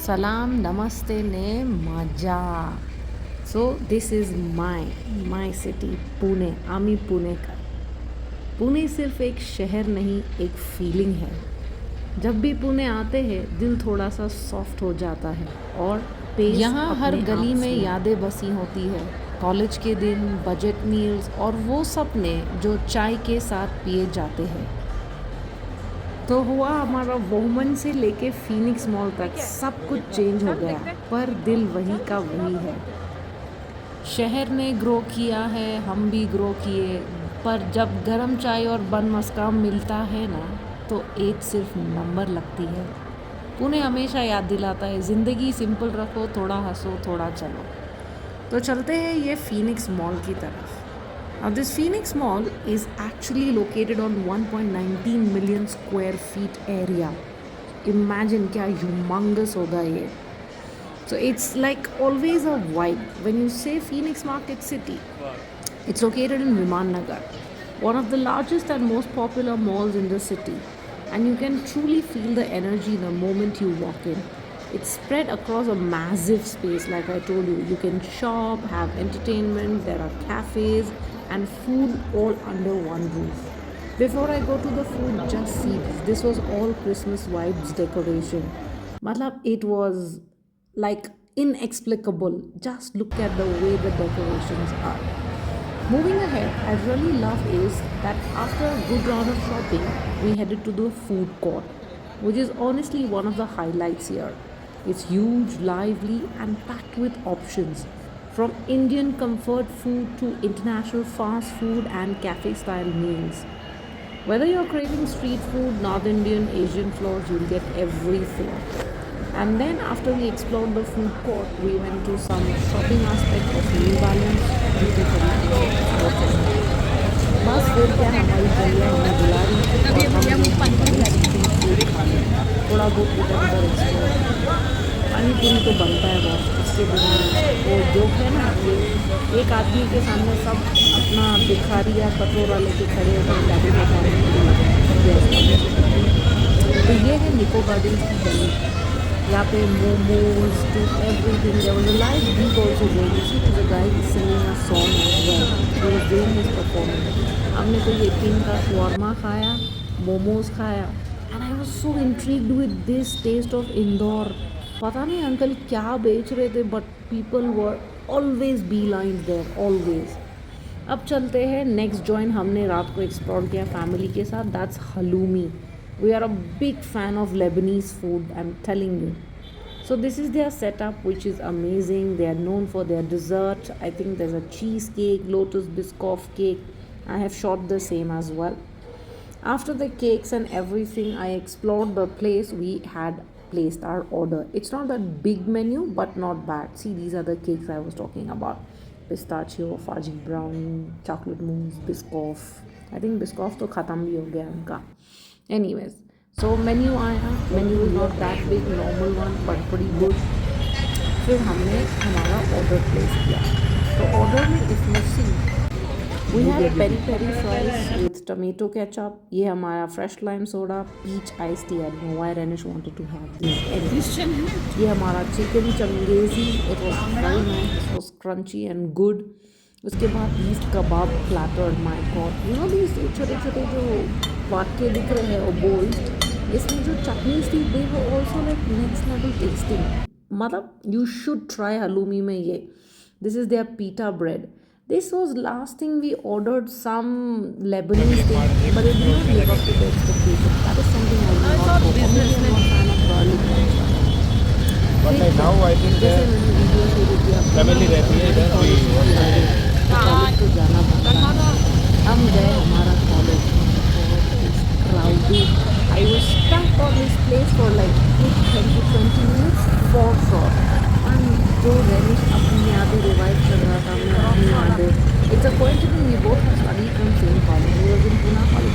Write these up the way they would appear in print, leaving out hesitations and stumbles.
Salam, namaste, ne, maja. So this is my city, Pune. आमी पुणे का. पुणे सिर्फ एक शहर नहीं, एक फीलिंग है. जब भी पुणे आते हैं दिल थोड़ा सा सॉफ्ट हो जाता है और पेस यहाँ हर गली में यादें बसी होती है. कॉलेज के दिन, बजट मील्स और वो सपने जो चाय के साथ पिए जाते हैं. तो हुआ हमारा वोमन से लेके फीनिक्स मॉल तक सब कुछ चेंज हो गया, पर दिल वही का वही है. शहर ने ग्रो किया है, हम भी ग्रो किए, पर जब गरम चाय और बन मस्काम मिलता है ना, तो एज सिर्फ नंबर लगती है. पुणे हमेशा याद दिलाता है, ज़िंदगी सिंपल रखो, थोड़ा हंसो, थोड़ा चलो. तो चलते हैं ये फीनिक्स मॉल की तरफ. Now this Phoenix Mall is actually located on 1.19 million square feet area. Imagine क्या humongous होगा ये. So it's like always a vibe. When you say Phoenix Market City, it's located in Viman Nagar, one of the largest and most popular malls in the city. And you can truly feel the energy the moment you walk in. It's spread across a massive space, like I told you. You can shop, have entertainment, there are cafes, and food all under one roof. Before I go to the food, just see this. This was all Christmas vibes decoration. Matlab, it was like inexplicable. Just look at the way the decorations are. Moving ahead, I really love is that after a good round of shopping, we headed to the food court, which is honestly one of the highlights here. It's huge, lively, and packed with options. From Indian comfort food to international fast food and cafe style meals. Whether you're craving street food, North Indian, Asian floors, you'll get everything. And then after we explored the food court, we went to some shopping aspect of New Balance, beauty for बस फिर क्या हमारी गलियाँ हमें बुला रही थी और हम थोड़ा बहुत इधर उधर एक्सप्लोर. पानी पूरी तो बनता है बहुत, इसके बिना वो जोक है ना, ये एक आदमी के सामने सब अपना भिखारी या कटोरा लेके खड़े होकर गाड़ी में खाने. तो ये है निको गार्डन्स की गली. यहाँ पे momos to everything. There was a live gig also going. You see there is a guy singing a song as well. He was doing his performance. हमने तो ये किंग का शवारमा खाया, मोमोज खाया, and I was so intrigued with this taste of Indore. पता नहीं uncle क्या बेच रहे थे, but people were always be line there always. अब चलते हैं नेक्स्ट जॉइंट. हमने रात को एक्सप्लोर किया फैमिली के साथ. That's हलूमी. We are a big fan of Lebanese food, I'm telling you. So this is their setup, which is amazing. They are known for their dessert. I think there's a cheesecake, lotus biscoff cake. I have shot the same as well. After the cakes and everything, I explored the place. We had placed our order. It's not that big menu, but not bad. See, these are the cakes I was talking about. Pistachio, fudgy brownie, chocolate mousse, biscoff. I think biscoff तो ख़त्म भी हो गया उनका. Anyways, so menu आया. Menu is not that big, normal one, but pretty good. फिर हमने हमारा ऑर्डर प्लेस किया. तो ऑर्डर में if you see, we had peri peri fries with tomato ketchup. ये हमारा fresh lime soda, peach iced tea. I don't know why Renish wanted to have this. Anyways, ये हमारा chicken Changezi. It was very nice. It was crunchy and good. उसके बाद beef kebab platter. My God, you know these छोटे छोटे जो वाक्य दिख रहे हैं वो बोल्ड. इसमें जो चटनीज थी दे वो also like next level tasting. मतलब यू शुड ट्राई हलूमी में ये. This is there pita bread. This was last thing we ordered some Lebanese thing, but it did not live up to the expectation. That is something I will not go. I am not fan of garlic. But like now I think family रहती है इधर भी. College तो जाना पड़ता. हम गए हमारा college. Crowded. I was stuck on this place for like 20 minutes for sure. And जो रेनिश अपनी यादें रिवाइव कर रहा था, मैं अपनी यादें. It's a coincidence we both have studied from same college. He was in Poona college.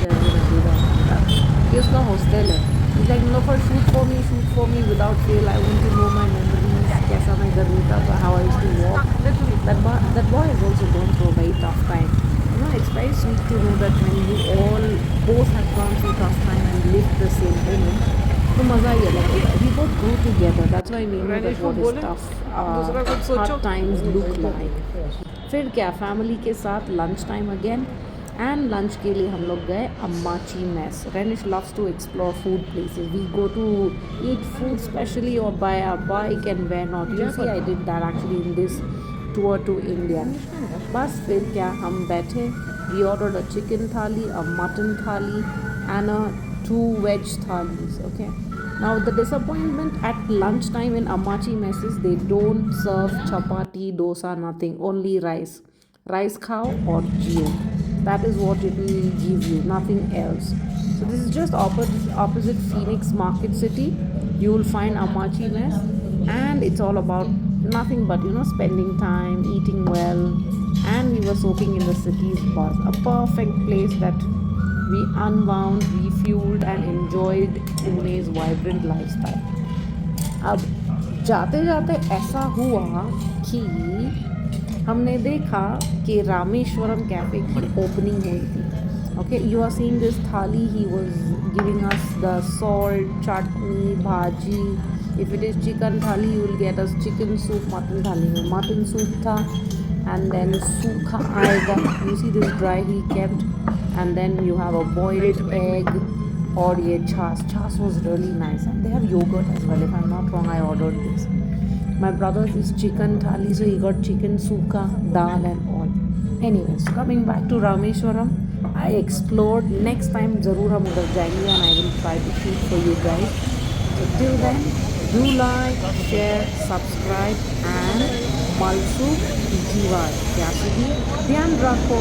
ये उसका हॉस्टल है. It's like no for shoot for me without fail. I want to know my memories, कैसा मैं घर रहता था, how I used to walk. That boy has also gone through a very tough time. You know, it's very sweet to know that when you all both have gone through tough time and lived the same moment, तो मज़ा ही अलग होता है. We both go together. That's why we know that what is tough, hard times look like. फिर क्या, family के साथ lunch time again. And lunch के लिए हम लोग गए Ammachi mess. Renish loves to explore food places. We go to eat food specially और by our bike and where not. You see I did that actually in this tour to India. बस फिर क्या, हम बैठे. वी ऑर्डर्ड अ चिकन थाली, अ mutton थाली and a 2 veg thalis. Okay. Now the disappointment at lunchtime in Ammachi messes, they don't serve chapati, dosa, nothing. Only rice. Rice khao or jio. That is what it will give you, nothing else. So this is just opposite Phoenix Market City. You will find Ammachi mess, and it's all about nothing but spending time, eating well, and we were soaking in the city's buzz. A perfect place that we unwound, refueled and enjoyed Pune's vibrant lifestyle. अब जाते जाते ऐसा हुआ कि हमने देखा कि Rameswaram cafe की ओपनिंग हुई थी. Okay, you are seeing this thali. He was giving us the salt, chutney, bhaji. If it is chicken thali, you will get us chicken soup. Mutton thali में mutton soup था, and then सूखा आएगा. You see this dry he kept, and then you have a boiled egg. और ये छाछ was really nice, and they have yogurt as well. If I'm not wrong, I ordered this. My brother's is chicken thali, so he got chicken sukha, dal and all. Anyways, coming back to Rameshwaram, I explored. Next time ज़रूर हम उधर जाएंगे and I will try to shoot for you guys. So till then, do like, share, subscribe and Malsu Jivar. क्या ध्यान रखो.